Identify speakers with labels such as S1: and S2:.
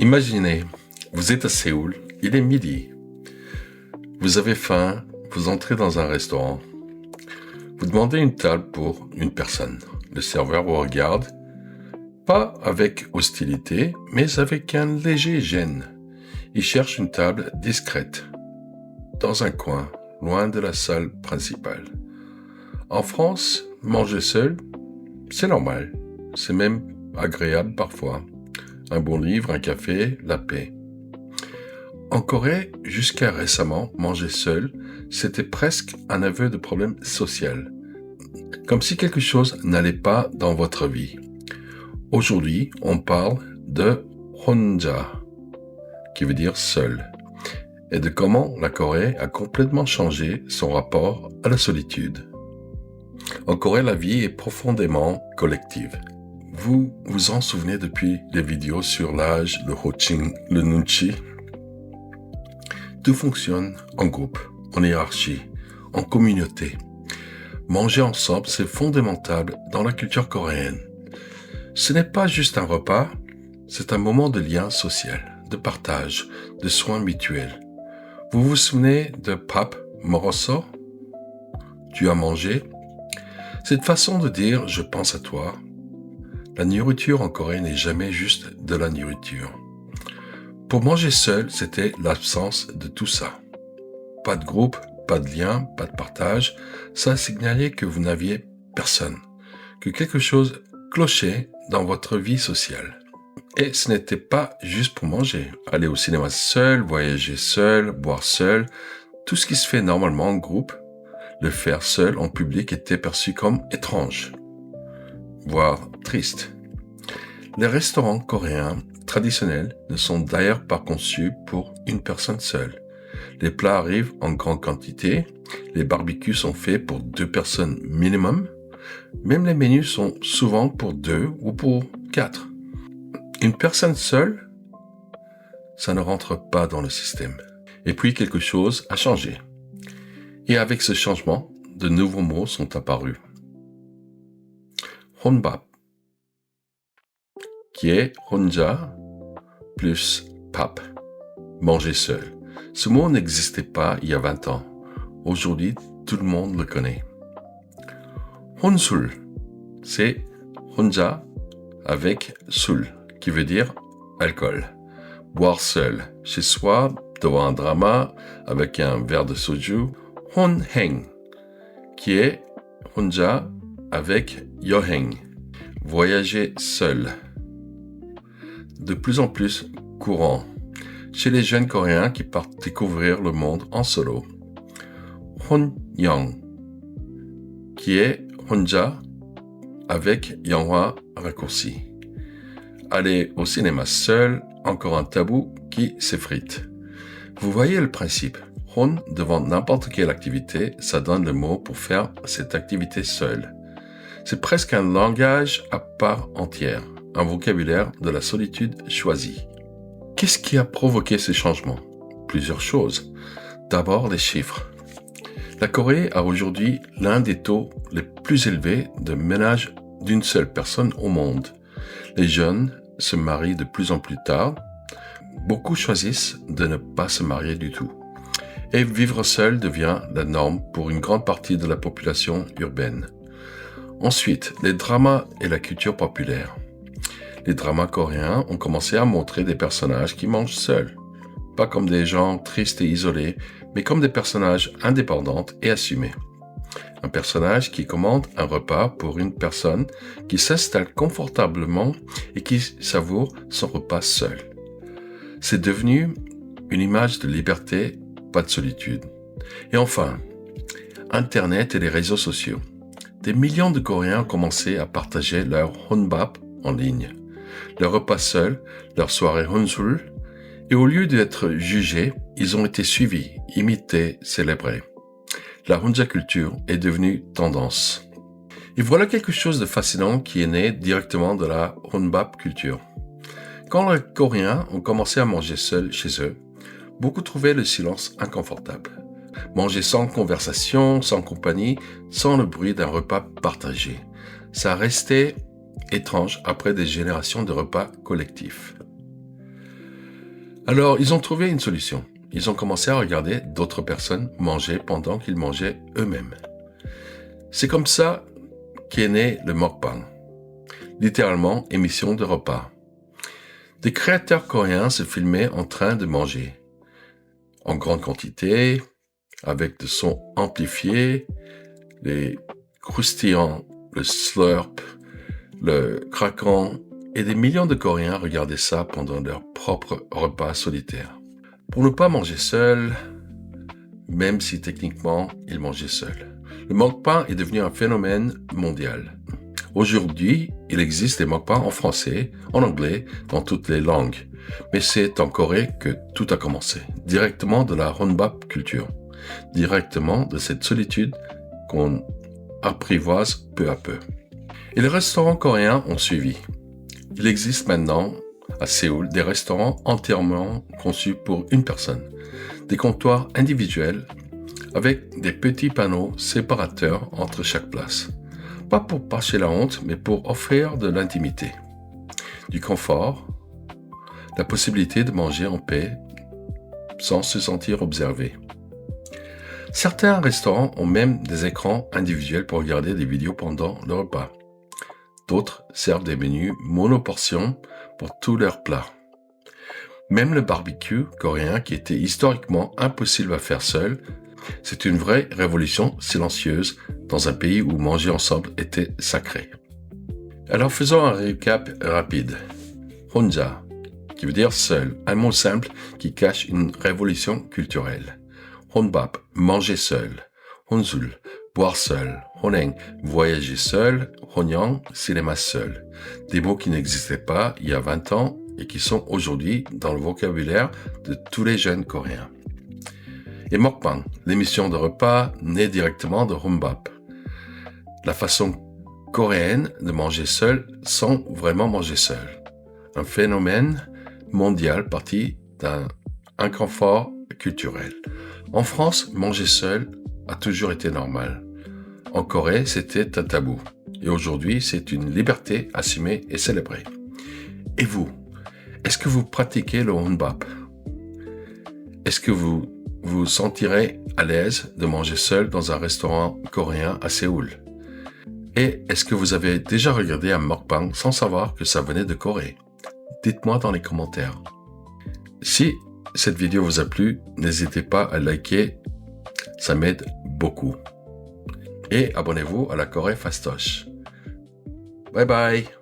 S1: Imaginez, vous êtes à Séoul, il est midi. Vous avez faim, vous entrez dans un restaurant. Vous demandez une table pour une personne. Le serveur vous regarde, pas avec hostilité, mais avec un léger gêne. Il cherche une table discrète, dans un coin, loin de la salle principale. En France, manger seul, c'est normal. C'est même agréable parfois. Un bon livre, un café, la paix. En Corée, jusqu'à récemment, manger seul, c'était presque un aveu de problème social. Comme si quelque chose n'allait pas dans votre vie. Aujourd'hui, on parle de 혼자, qui veut dire seul, et de comment la Corée a complètement changé son rapport à la solitude. En Corée, la vie est profondément collective. Vous vous en souvenez depuis les vidéos sur l'âge, le hoching, le nunchi. Tout fonctionne en groupe, en hiérarchie, en communauté. Manger ensemble, c'est fondamental dans la culture coréenne. Ce n'est pas juste un repas, c'est un moment de lien social, de partage, de soins mutuels. Vous vous souvenez de Pap Moroso? Tu as mangé? Cette façon de dire « je pense à toi », la nourriture en Corée n'est jamais juste de la nourriture. Pour manger seul, c'était l'absence de tout ça. Pas de groupe, pas de lien, pas de partage. Ça signalait que vous n'aviez personne, que quelque chose clochait dans votre vie sociale. Et ce n'était pas juste pour manger. Aller au cinéma seul, voyager seul, boire seul, tout ce qui se fait normalement en groupe, le faire seul en public était perçu comme étrange, voire triste. Les restaurants coréens traditionnels ne sont d'ailleurs pas conçus pour une personne seule. Les plats arrivent en grande quantité, les barbecues sont faits pour 2 personnes minimum, même les menus sont souvent pour 2 ou pour 4. Une personne seule, ça ne rentre pas dans le système. Et puis quelque chose a changé. Et avec ce changement, de nouveaux mots sont apparus. 혼밥, qui est 혼자 plus 밥, manger seul. Ce mot n'existait pas il y a 20 ans. Aujourd'hui, tout le monde le connaît. 혼술, c'est 혼자 avec 술, qui veut dire alcool. Boire seul, chez soi, devant un drama, avec un verre de soju. 혼행, qui est 혼자 avec 여행, voyager seul. De plus en plus courant chez les jeunes coréens qui partent découvrir le monde en solo. 혼영, qui est 혼자 avec 영화 raccourci. Aller au cinéma seul, encore un tabou qui s'effrite. Vous voyez le principe. 혼 devant n'importe quelle activité, ça donne le mot pour faire cette activité seule. C'est presque un langage à part entière, un vocabulaire de la solitude choisie. Qu'est-ce qui a provoqué ces changements? Plusieurs choses. D'abord, les chiffres. La Corée a aujourd'hui l'un des taux les plus élevés de ménage d'une seule personne au monde. Les jeunes se marient de plus en plus tard. Beaucoup choisissent de ne pas se marier du tout. Et vivre seul devient la norme pour une grande partie de la population urbaine. Ensuite, les dramas et la culture populaire. Les dramas coréens ont commencé à montrer des personnages qui mangent seuls. Pas comme des gens tristes et isolés, mais comme des personnages indépendants et assumés. Un personnage qui commande un repas pour une personne qui s'installe confortablement et qui savoure son repas seul. C'est devenu une image de liberté, pas de solitude. Et enfin, Internet et les réseaux sociaux. Des millions de Coréens ont commencé à partager leur 혼밥 en ligne. Leur repas seul, leur soirée 혼술, et au lieu d'être jugés, ils ont été suivis, imités, célébrés. La 혼자 culture est devenue tendance. Et voilà quelque chose de fascinant qui est né directement de la 혼밥 culture. Quand les Coréens ont commencé à manger seuls chez eux, beaucoup trouvaient le silence inconfortable. Manger sans conversation, sans compagnie, sans le bruit d'un repas partagé. Ça restait étrange après des générations de repas collectifs. Alors, ils ont trouvé une solution. Ils ont commencé à regarder d'autres personnes manger pendant qu'ils mangeaient eux-mêmes. C'est comme ça qu'est né le mukbang, littéralement émission de repas. Des créateurs coréens se filmaient en train de manger, en grande quantité, avec des sons amplifiés, les croustillants, le slurp, le craquant, et des millions de Coréens regardaient ça pendant leur propre repas solitaire. Pour ne pas manger seul, même si techniquement ils mangeaient seuls. Le mukbang est devenu un phénomène mondial. Aujourd'hui, il existe des mukbangs en français, en anglais, dans toutes les langues. Mais c'est en Corée que tout a commencé, directement de la Honbap culture, directement de cette solitude qu'on apprivoise peu à peu. Et les restaurants coréens ont suivi. Il existe maintenant, à Séoul, des restaurants entièrement conçus pour une personne, des comptoirs individuels avec des petits panneaux séparateurs entre chaque place. Pas pour passer la honte, mais pour offrir de l'intimité, du confort, la possibilité de manger en paix sans se sentir observé. Certains restaurants ont même des écrans individuels pour regarder des vidéos pendant le repas. D'autres servent des menus monoportions pour tous leurs plats. Même le barbecue coréen, qui était historiquement impossible à faire seul, c'est une vraie révolution silencieuse dans un pays où manger ensemble était sacré. Alors faisons un récap rapide. Honja, qui veut dire seul, un mot simple qui cache une révolution culturelle. Honbap, manger seul. Honsul, boire seul. Honeng, voyager seul. Honyang, cinéma seul. Des mots qui n'existaient pas il y a 20 ans et qui sont aujourd'hui dans le vocabulaire de tous les jeunes Coréens. Et mukbang, l'émission de repas née directement de Honbap. La façon coréenne de manger seul sans vraiment manger seul. Un phénomène mondial parti d'un inconfort culturel. En France, manger seul a toujours été normal. En Corée, c'était un tabou. Et aujourd'hui, c'est une liberté assumée et célébrée. Et vous, est-ce que vous pratiquez le Honbap? Est-ce que vous vous sentirez à l'aise de manger seul dans un restaurant coréen à Séoul? Et est-ce que vous avez déjà regardé un mukbang sans savoir que ça venait de Corée? Dites-moi dans les commentaires. Si cette vidéo vous a plu, n'hésitez pas à liker, ça m'aide beaucoup. Et abonnez-vous à la Corée Fastoche. Bye bye!